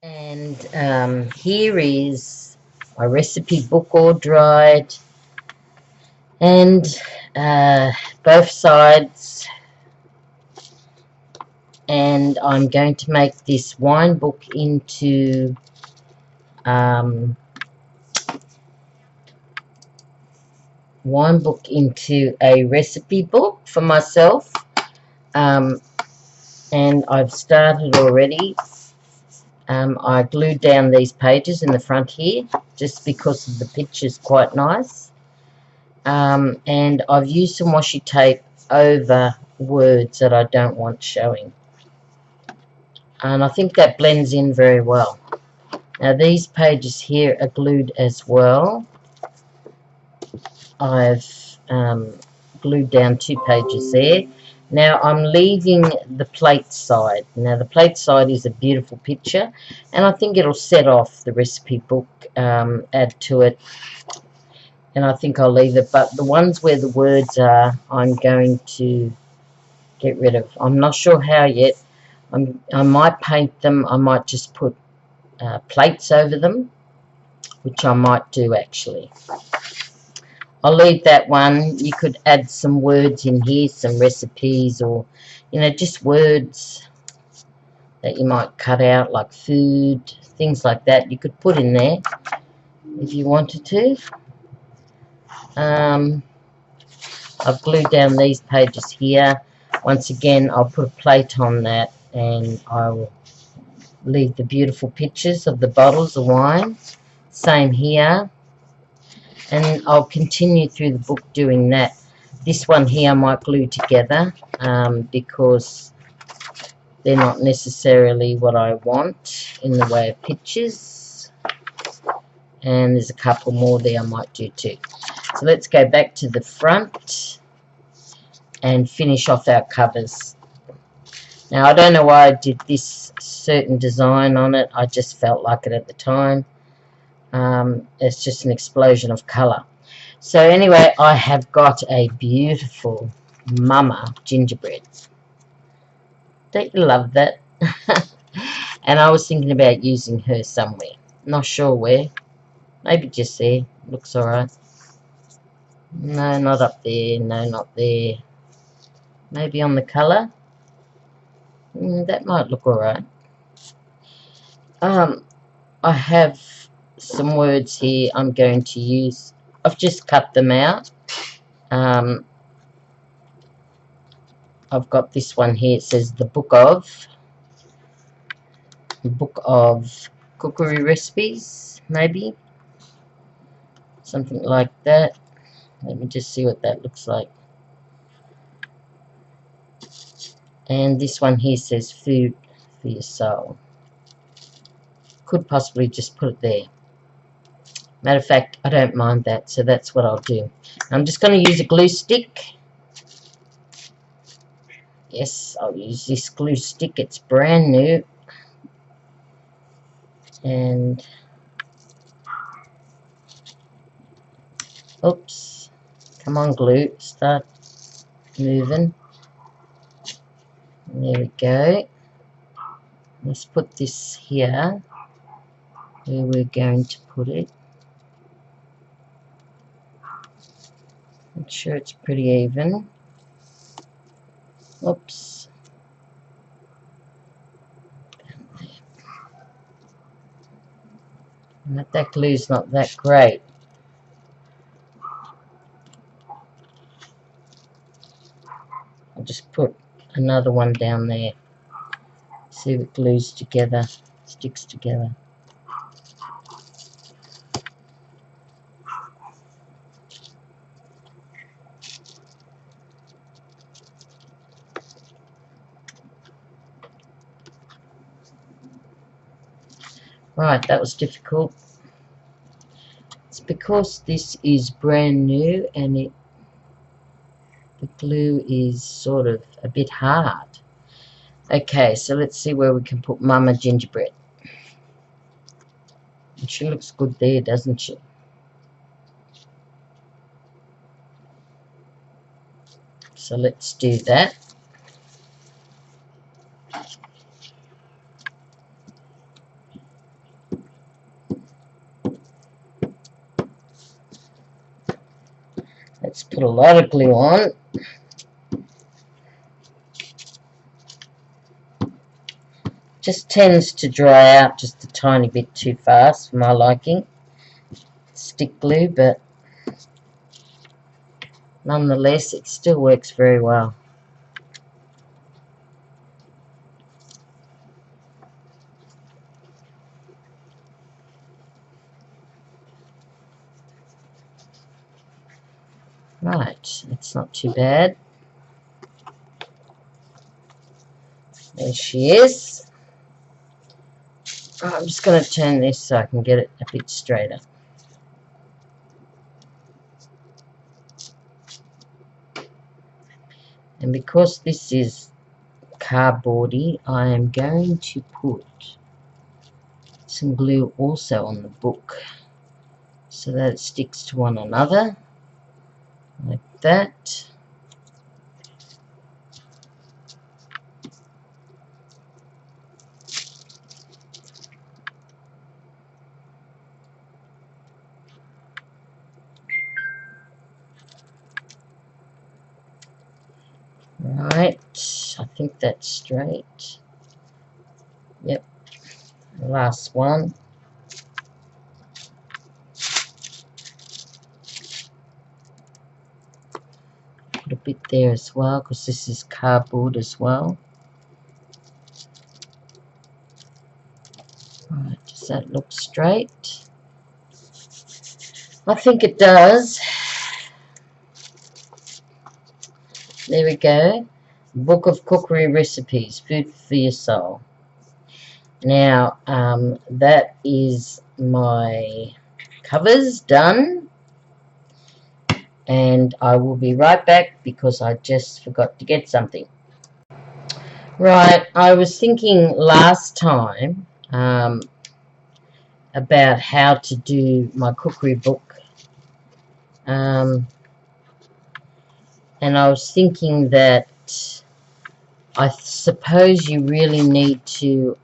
And here is my recipe book all dried, and both sides. And I'm going to make this wine book into a recipe book for myself. And I've started already. I glued down these pages in the front here just because of the picture's quite nice. And I've used some washi tape over words that I don't want showing. And I think that blends in very well. Now these pages here are glued as well. I've glued down 2 pages there. Now I'm leaving the plate side. Now the plate side is a beautiful picture, and I think it'll set off the recipe book, add to it, and I think I'll leave it. But the ones where the words are, I'm going to get rid of. I'm not sure how yet. I might paint them. I might just put plates over them, which I might do actually. I'll leave that one. You could add some words in here, some recipes, or, you know, just words that you might cut out, like food, things like that. You could put in there if you wanted to. I've glued down these pages here. Once again, I'll put a plate on that, and I'll leave the beautiful pictures of the bottles of wine. Same here. And I'll continue through the book doing that. This one here I might glue together because they're not necessarily what I want in the way of pictures. And there's a couple more there I might do too. So let's go back to the front and finish off our covers. Now I don't know why I did this certain design on it. I just felt like it at the time. It's just an explosion of colour. So anyway, I have got a beautiful mama gingerbread. Don't you love that? And I was thinking about using her somewhere. Not sure where. Maybe just there. Looks alright. No, not up there. No, not there. Maybe on the colour. That might look alright. I have some words here I'm going to use. I've just cut them out. I've got this one here. It says the book of cookery recipes, maybe something like that. Let me just see what that looks like. And this one here says food for your soul. Could possibly just put it there. Matter of fact, I don't mind that, so that's what I'll do. I'm just going to use a glue stick. Yes, I'll use this glue stick. It's brand new. And oops, come on glue, start moving. There we go. Let's put this here where we're going to put it. Make sure it's pretty even. Oops. That glue's not that great. I'll just put another one down there. See if it glues together, sticks together. Right, that was difficult. It's because this is brand new and the glue is sort of a bit hard. Okay, so let's see where we can put Mama Gingerbread. And she looks good there, doesn't she? So let's do that. put a lot of glue on. Just tends to dry out just a tiny bit too fast for my liking. Stick glue, but nonetheless it still works very well. Right, it's not too bad. There she is. I'm just going to turn this so I can get it a bit straighter. And because this is cardboardy, I am going to put some glue also on the book so that it sticks to one another, like that. Right, I think that's straight. Yep, last one. Put a bit there as well because this is cardboard as well. Right, does that look straight? I think it does. There we go. Book of Cookery Recipes, Food for Your Soul. Now, that is my covers done. And I will be right back because I just forgot to get something. Right, I was thinking last time about how to do my cookery book. And I was thinking that I suppose you really need to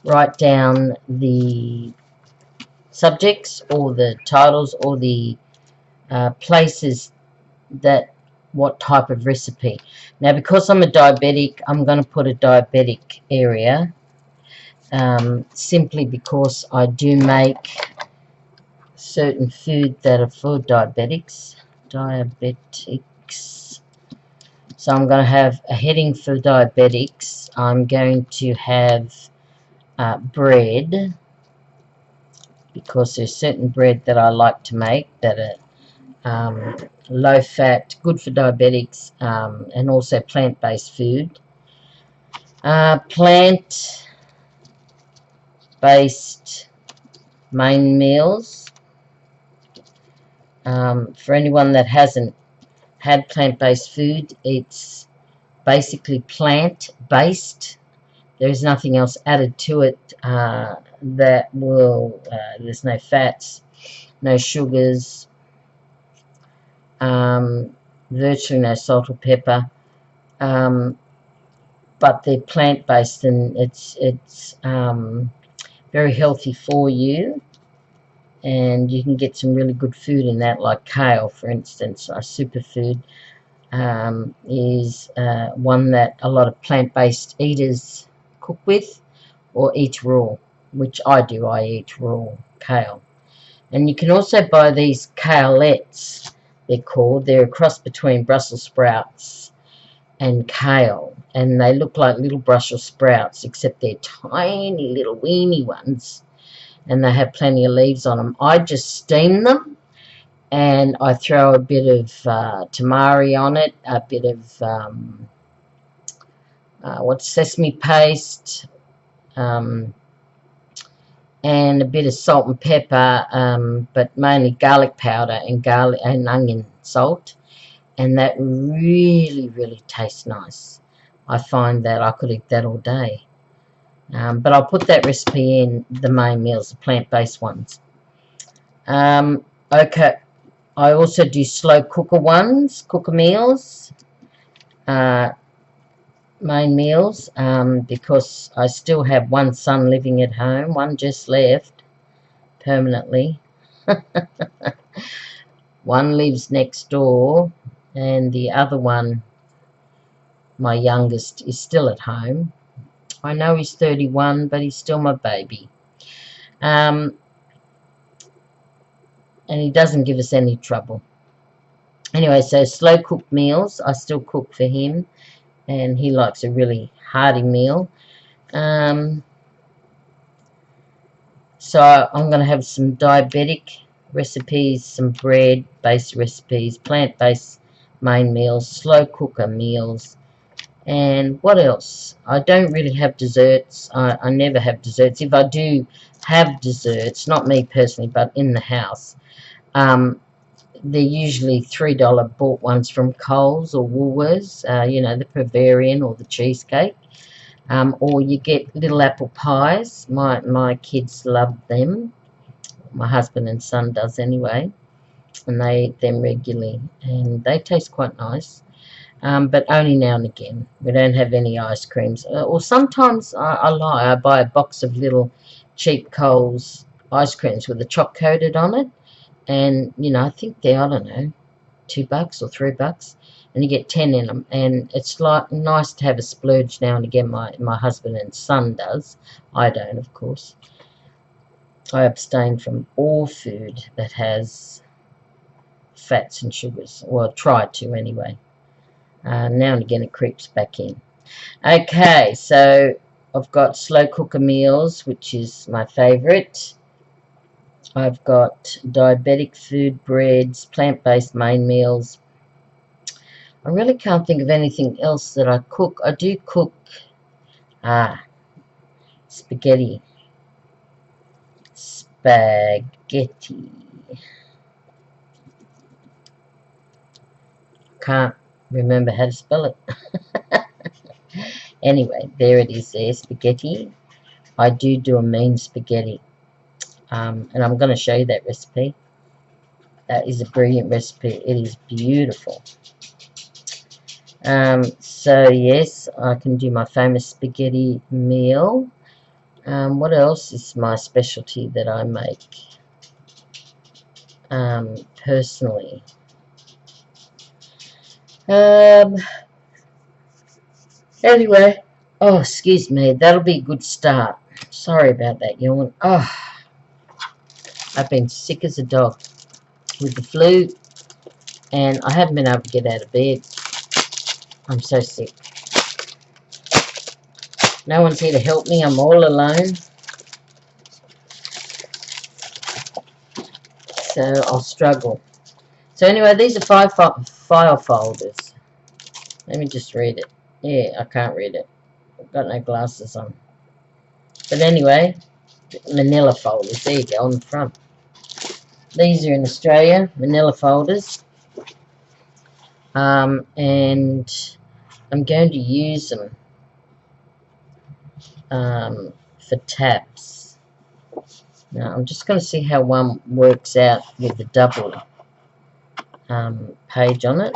write down the subjects or the titles or the places that what type of recipe. Now because I'm a diabetic, I'm going to put a diabetic area simply because I do make certain food that are for diabetics. So I'm going to have a heading for diabetics. I'm going to have bread, because there's certain bread that I like to make that are low fat, good for diabetics, and also plant-based food. Plant-based main meals. For anyone that hasn't had plant-based food, it's basically plant-based. There's nothing else added to it that will, there's no fats, no sugars, virtually no salt or pepper, but they're plant-based, and it's very healthy for you, and you can get some really good food in that, like kale, for instance. A superfood is one that a lot of plant-based eaters cook with or eat raw, which I do. I eat raw kale. And you can also buy these kaleettes, they're called. They're a cross between Brussels sprouts and kale, and they look like little Brussels sprouts, except they're tiny little weeny ones, and they have plenty of leaves on them. I just steam them, and I throw a bit of tamari on it, a bit of sesame paste, and a bit of salt and pepper, but mainly garlic powder and onion salt, and that really tastes nice. I find that I could eat that all day. But I'll put that recipe in the main meals, the plant-based ones. Okay, I also do slow cooker meals, main meals, because I still have one son living at home. One just left permanently. One lives next door, and the other one, my youngest, is still at home. I know he's 31, but he's still my baby. And he doesn't give us any trouble. Anyway, so slow cooked meals, I still cook for him, and he likes a really hearty meal. So I'm going to have some diabetic recipes, some bread-based recipes, plant-based main meals, slow cooker meals, and what else? I don't really have desserts. I never have desserts. If I do have desserts, not me personally, but in the house, they're usually $3 bought ones from Coles or Woolworths, you know, the Bavarian or the cheesecake. Or you get little apple pies. My kids love them. My husband and son does anyway, and they eat them regularly, and they taste quite nice. But only now and again. We don't have any ice creams. Or sometimes I lie. I buy a box of little cheap Coles ice creams with the choc coated on it, and you know I think they're, I don't know, $2 or $3, and you get 10 in them, and it's like nice to have a splurge now and again. My husband and son does. I don't, of course. I abstain from all food that has fats and sugars, or I try to anyway. Now and again it creeps back in. Okay, so I've got slow cooker meals, which is my favorite. I've got diabetic food, breads, plant-based main meals. I really can't think of anything else that I cook. I do cook spaghetti. Spaghetti. Can't remember how to spell it. Anyway, there it is there, spaghetti. I do a mean spaghetti. And I'm going to show you that recipe. That is a brilliant recipe. It is beautiful. So yes, I can do my famous spaghetti meal. What else is my specialty that I make personally? Anyway, oh, excuse me, that'll be a good start. Sorry about that yawn. Oh, I've been sick as a dog with the flu, and I haven't been able to get out of bed. I'm so sick. No one's here to help me. I'm all alone. So I'll struggle. So anyway, these are file folders. Let me just read it. Yeah, I can't read it. I've got no glasses on. But anyway, manila folders. There you go, on the front. These are in Australia, manila folders. And I'm going to use them for tabs. Now, I'm just going to see how one works out with the double page on it.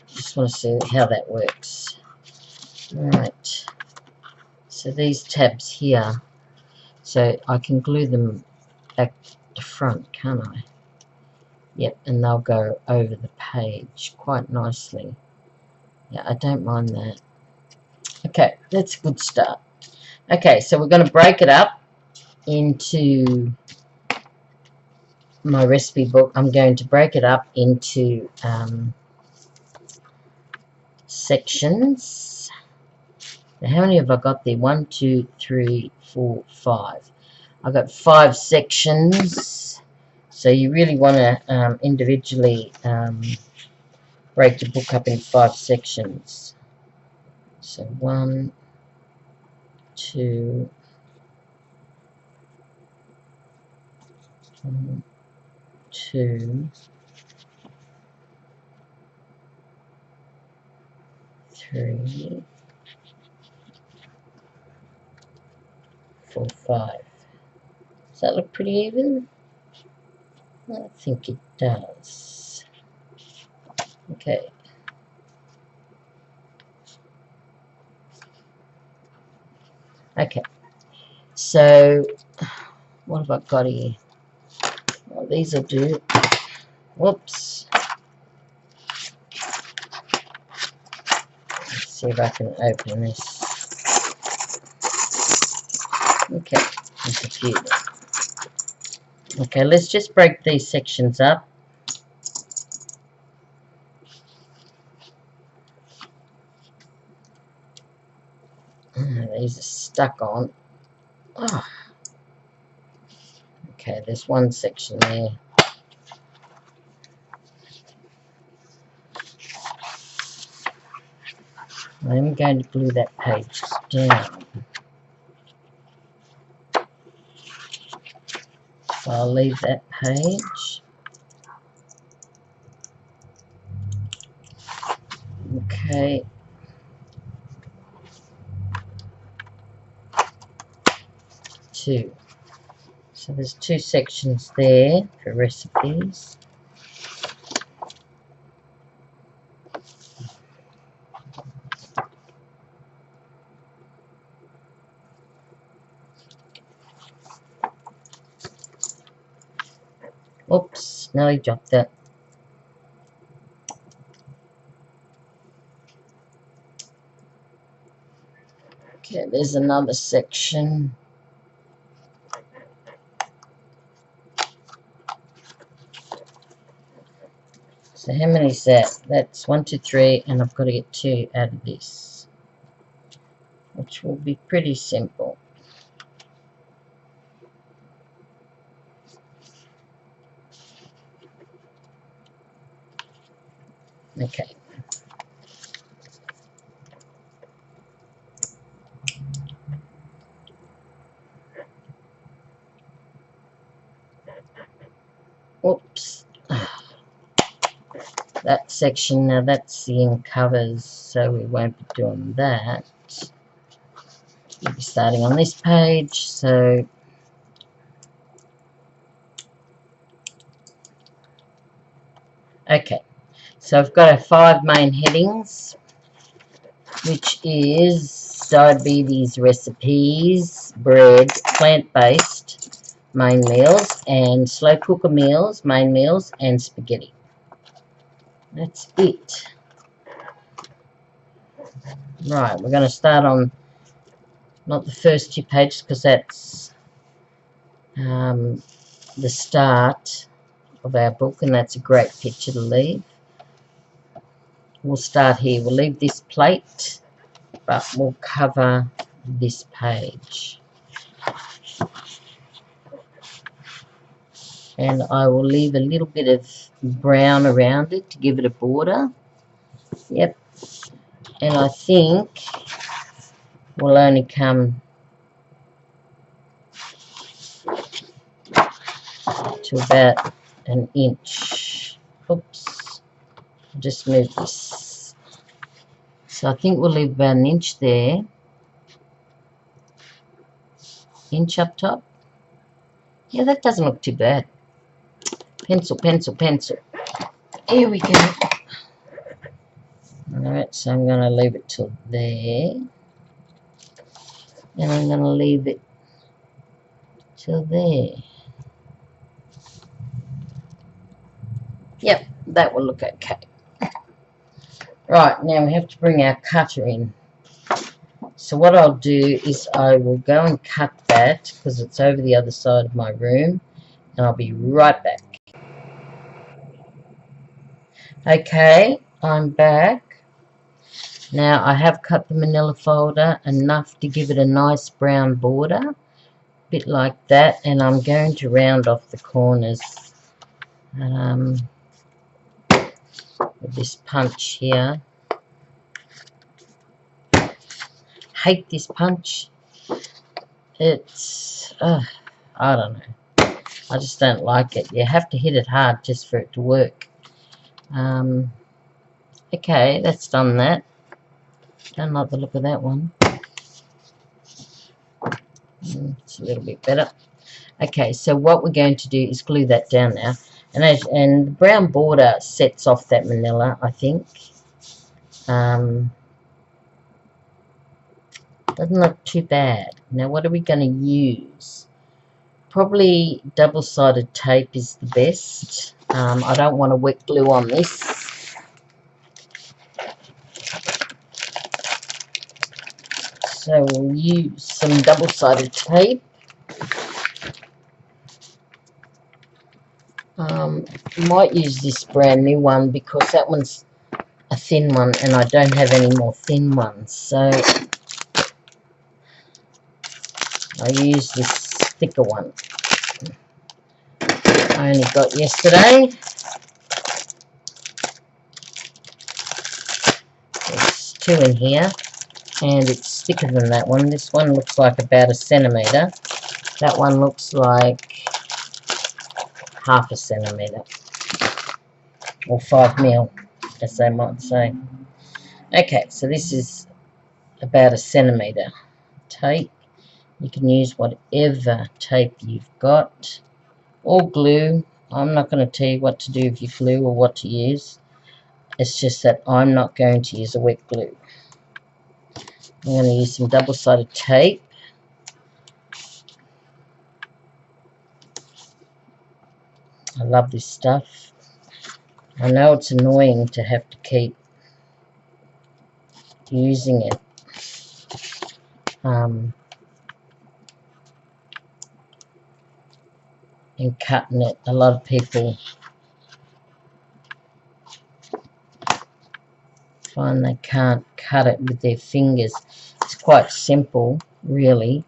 Just want to see how that works. Right. So these tabs here, so I can glue them back to front, can't I? Yep, and they'll go over the page quite nicely. Yeah, I don't mind that. Okay, that's a good start. Okay, so we're going to break it up into my recipe book. I'm going to break it up into sections. Now, how many have I got there? 1, 2, 3, 4, 5. I've got 5 sections. So you really want to individually break your book up in 5 sections. So 1, 2, 1, 2, 3, 4, 5. Does that look pretty even? I think it does. Okay. Okay. So, what have I got here? these will do. Whoops. Let's see if I can open this. Okay, I'm confused. Okay, let's just break these sections up. These are stuck on. Oh. Okay, there's one section there. I'm going to glue that page down. So I'll leave that page. Okay. Two. So there's two sections there for recipes. Oops, nearly dropped that. Okay, there's another section. So how many is that? That's 1, 2, 3, and I've got to get 2 out of this, which will be pretty simple. Okay. Oops. That section, now that's the in covers, so we won't be doing that. We'll be starting on this page, so okay. So I've got our 5 main headings, which is diabetes recipes, bread, plant-based main meals, and slow cooker meals, main meals, and spaghetti. That's it. Right, we're going to start on not the first 2 pages because that's the start of our book, and that's a great picture to leave. We'll start here. We'll leave this plate, but we'll cover this page. And I will leave a little bit of brown around it to give it a border. Yep. And I think we'll only come to about an inch. Oops. Just move this. So I think we'll leave about an inch there. Inch up top. Yeah, that doesn't look too bad. Pencil, pencil, pencil. Here we go. Alright, so I'm going to leave it till there. And I'm going to leave it till there. Yep, that will look okay. Right, now we have to bring our cutter in. So what I'll do is I will go and cut that because it's over the other side of my room, and I'll be right back. Okay, I'm back. Now I have cut the manila folder enough to give it a nice brown border, a bit like that, and I'm going to round off the corners with this punch here. Hate this punch. It's I don't know, I just don't like it. You have to hit it hard just for it to work. Okay, that's done that. Don't like the look of that one. It's a little bit better. Okay, so what we're going to do is glue that down now, and the brown border sets off that manila, I think. Doesn't look too bad. Now what are we going to use? Probably double-sided tape is the best. I don't want to wet glue on this. So we'll use some double-sided tape. Might use this brand new one because that one's a thin one and I don't have any more thin ones. So I use this thicker one I only got yesterday. There's 2 in here and it's thicker than that one. This one looks like about 1 centimetre. That one looks like half a centimetre or 5 mil, as they might say. Okay, so this is about 1 centimetre tape. You can use whatever tape you've got, or glue. I'm not going to tell you what to do with your glue or what to use. It's just that I'm not going to use a wet glue. I'm going to use some double-sided tape. I love this stuff. I know it's annoying to have to keep using it. And cutting it. A lot of people find they can't cut it with their fingers. It's quite simple, really.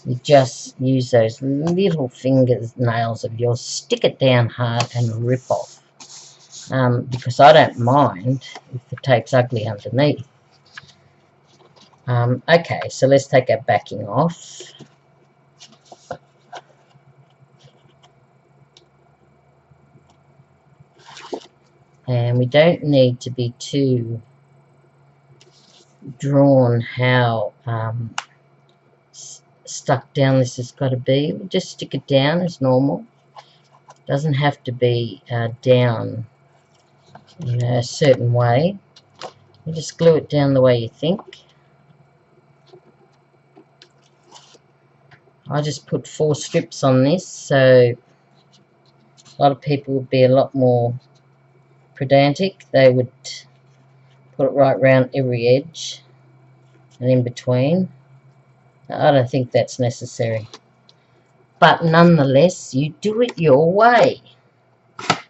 You just use those little fingernails of yours, stick it down hard and rip off. Because I don't mind if the tape's ugly underneath. Okay, so let's take our backing off. And we don't need to be too drawn how stuck down this has got to be. We'll just stick it down as normal. Doesn't have to be down in a certain way. You just glue it down the way you think. I just put 4 strips on this, so a lot of people would be a lot more pedantic. They would put it right round every edge and in between. I don't think that's necessary. But nonetheless, you do it your way.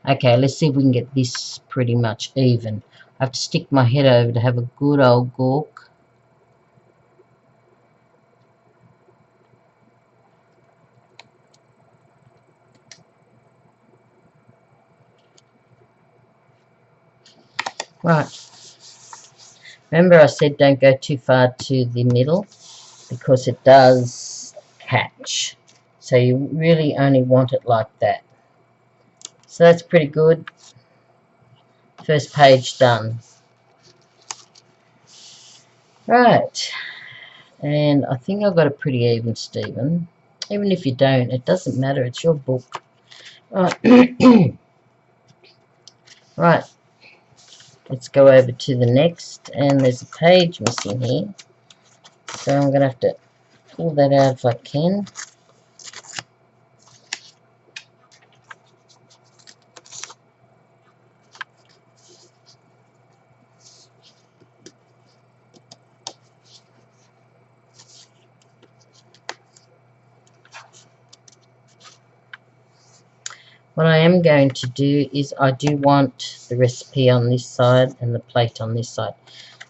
Okay, let's see if we can get this pretty much even. I have to stick my head over to have a good old gawk. Right. Remember I said don't go too far to the middle because it does catch. So you really only want it like that. So that's pretty good. First page done. Right. And I think I've got it pretty even, Stephen. Even if you don't, it doesn't matter. It's your book. Right. Right. Let's go over to the next. And there's a page missing here. So I'm going to have to pull that out if I can. What I am going to do is I do want the recipe on this side and the plate on this side.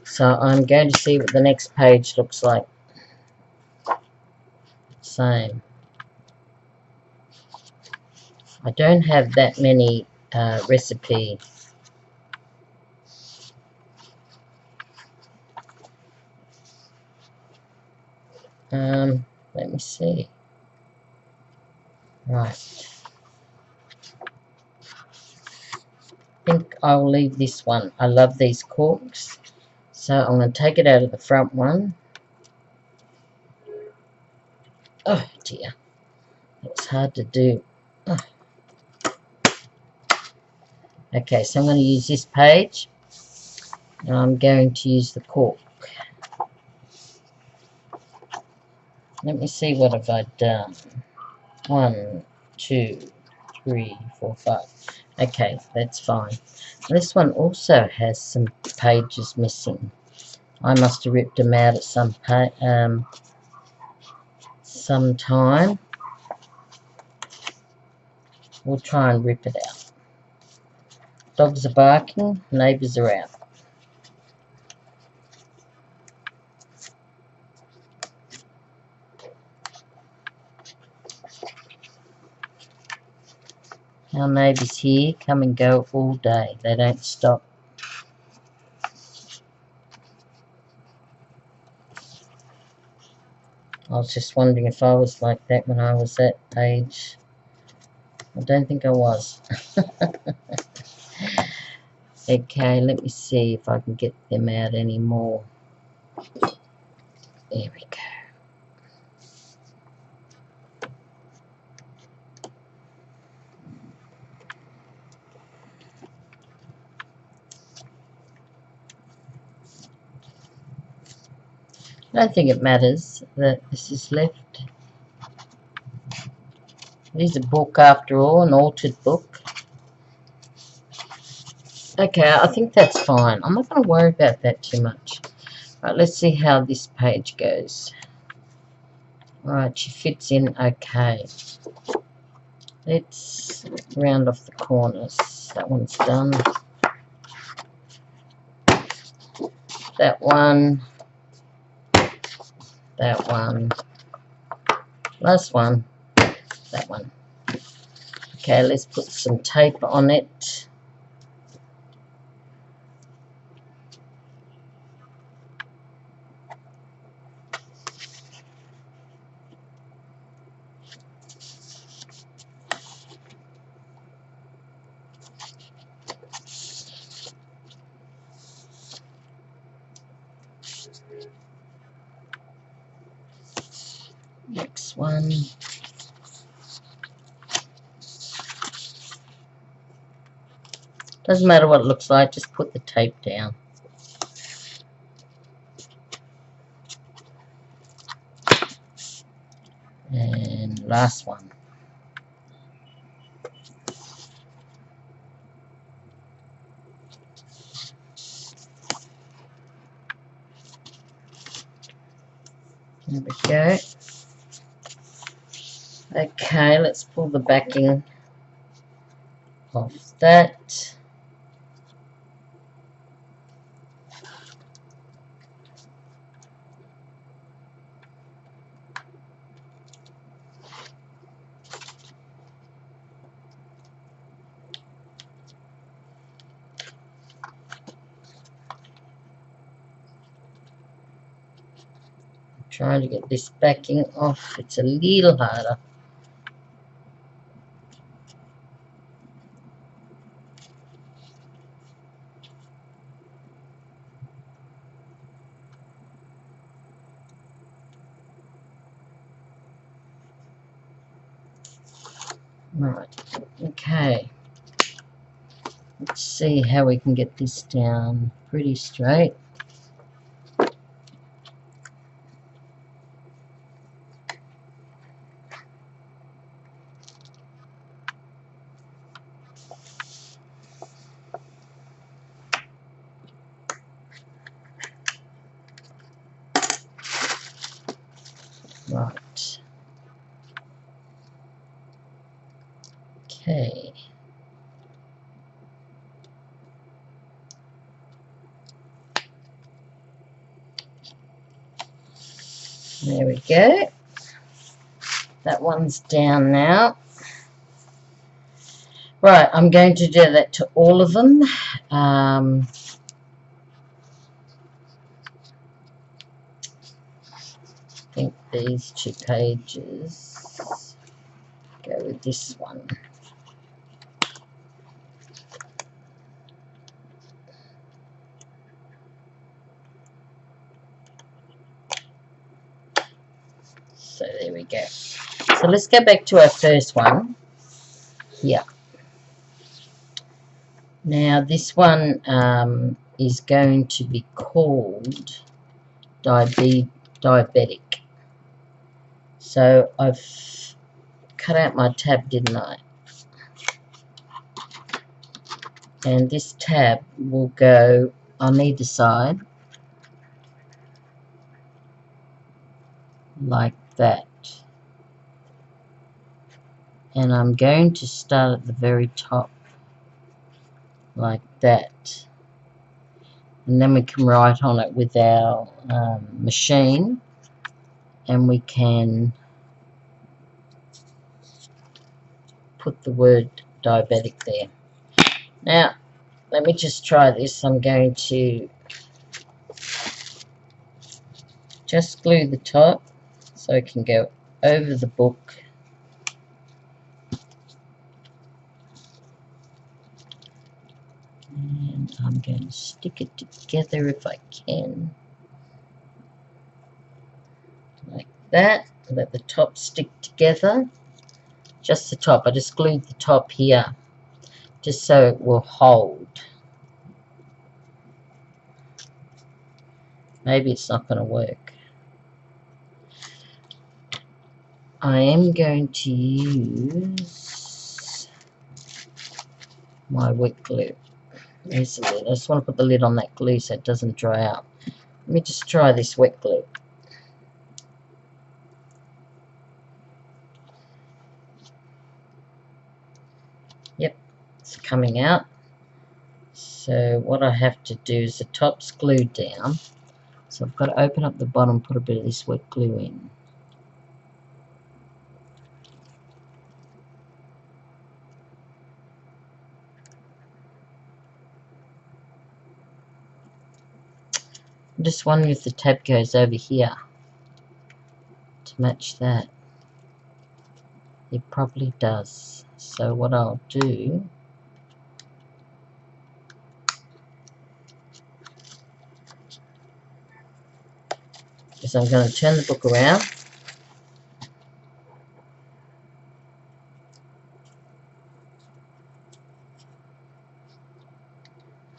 So I'm going to see what the next page looks like. Same. I don't have that many recipe. Let me see. Right. I think I'll leave this one. I love these corks. So I'm going to take it out of the front one. Oh dear. It's hard to do. Oh. Okay, so I'm going to use this page. And I'm going to use the cork. Let me see what have I done. 1, 2, 3, 4, 5. Okay, that's fine. This one also has some pages missing. I must have ripped them out at some time. We'll try and rip it out. Dogs are barking, neighbours are out. Our neighbours here come and go all day. They don't stop. I was just wondering if I was like that when I was that age. I don't think I was. Okay, let me see if I can get them out anymore. There we go. I don't think it matters that this is left. It is a book after all, an altered book. Okay, I think that's fine. I'm not going to worry about that too much. Right, let's see how this page goes. Alright, she fits in okay. Let's round off the corners. That one's done. That one. That one. Last one. That one. Okay, let's put some tape on it. Next one. Doesn't matter what it looks like, just put the tape down. And last one. There we go. Okay, let's pull the backing off that. Trying to get this backing off. It's a little harder. Right, okay. Let's see how we can get this down pretty straight. Right. Okay. There we go. That one's down now. Right, I'm going to do that to all of them. I think these 2 pages go with this one. So there we go. So let's go back to our first one. Yeah. Now this one is going to be called diabetic. So I've cut out my tab, didn't I? And this tab will go on either side like that. And I'm going to start at the very top like that. And then we can write on it with our machine, and we can put the word diabetic there. Now, let me just try this. I'm going to just glue the top so it can go over the book. And I'm going to stick it together if I can. Like that. Let the top stick together. Just the top. I just glued the top here just so it will hold. Maybe it's not going to work. I am going to use my wet glue. There's the lid. I just want to put the lid on that glue so it doesn't dry out. Let me just try this wet glue. Yep, it's coming out. So what I have to do is the top's glued down. So I've got to open up the bottom, put a bit of this wet glue in. I'm just wondering if the tab goes over here to match that. It probably does. So what I'll do is I'm going to turn the book around.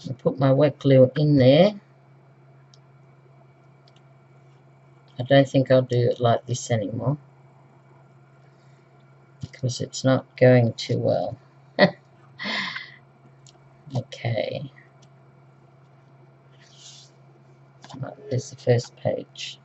And put my wet glue in there. I don't think I'll do it like this anymore, because it's not going too well. Okay. Right, there's the first page.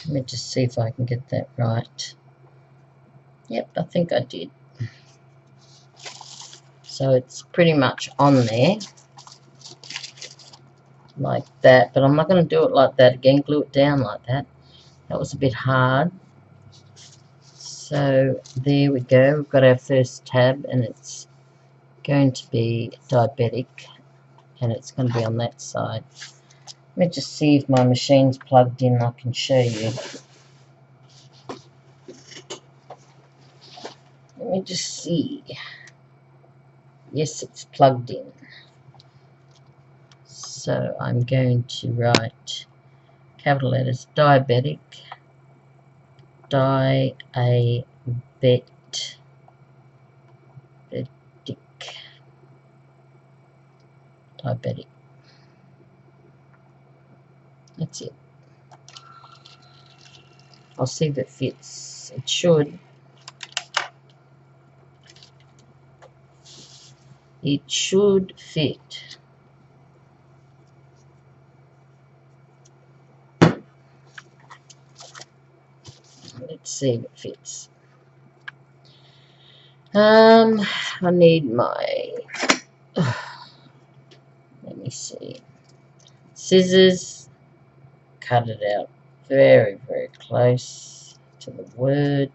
Let me just see if I can get that right. Yep, I think I did. So it's pretty much on there, like that. But I'm not going to do it like that again, glue it down like that. That was a bit hard. So there we go. We've got our first tab, and it's going to be diabetic, and it's going to be on that side. Let me just see if my machine's plugged in. I can show you. Let me just see. Yes, it's plugged in. So I'm going to write capital letters diabetic, diabetic, diabetic. That's it. I'll see if it fits. It should. It should fit. Let's see if it fits. I need my, let me see, scissors. Cut it out very, very close to the word.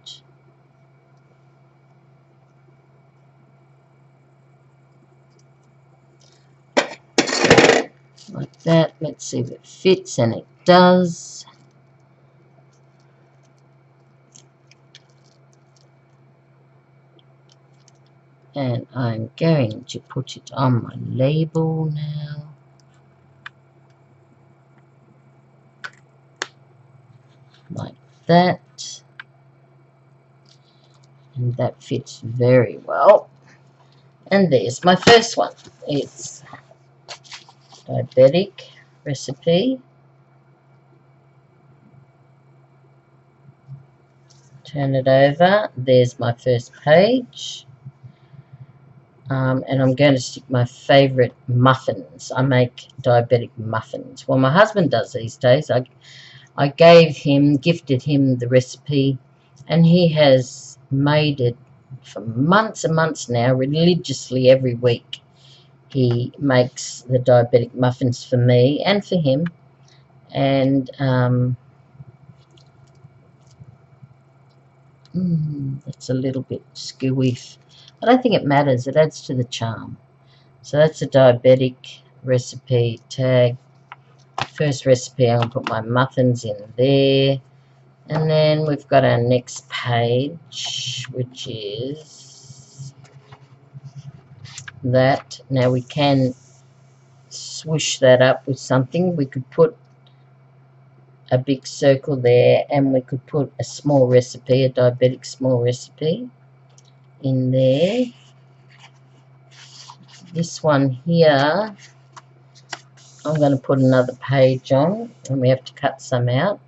Like that. Let's see if it fits, and it does. And I'm going to put it on my label now. Like that. And that fits very well. And there's my first one. It's diabetic recipe. Turn it over. There's my first page. And I'm going to stick my favourite muffins. I make diabetic muffins. Well, my husband does these days. I gifted him the recipe, and he has made it for months and months now, religiously every week. He makes the diabetic muffins for me and for him, and it's a little bit skewy. I don't think it matters. It adds to the charm. So that's a diabetic recipe tag. First recipe, I'm going to put my muffins in there. And then we've got our next page, which is that. Now we can swoosh that up with something. We could put a big circle there, and we could put a small recipe, a diabetic small recipe in there. This one here, I'm going to put another page on, and we have to cut some out.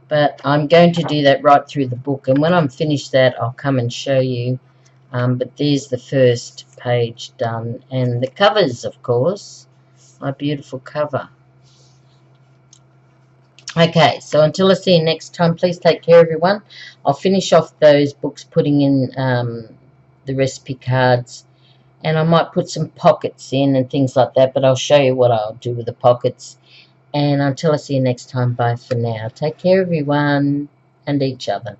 But I'm going to do that right through the book, and when I'm finished that, I'll come and show you. But there's the first page done, and the covers, of course, my beautiful cover. Okay, so until I see you next time, please take care, everyone. I'll finish off those books, putting in the recipe cards, and I might put some pockets in and things like that, but I'll show you what I'll do with the pockets. And until I see you next time, bye for now. Take care, everyone, and each other.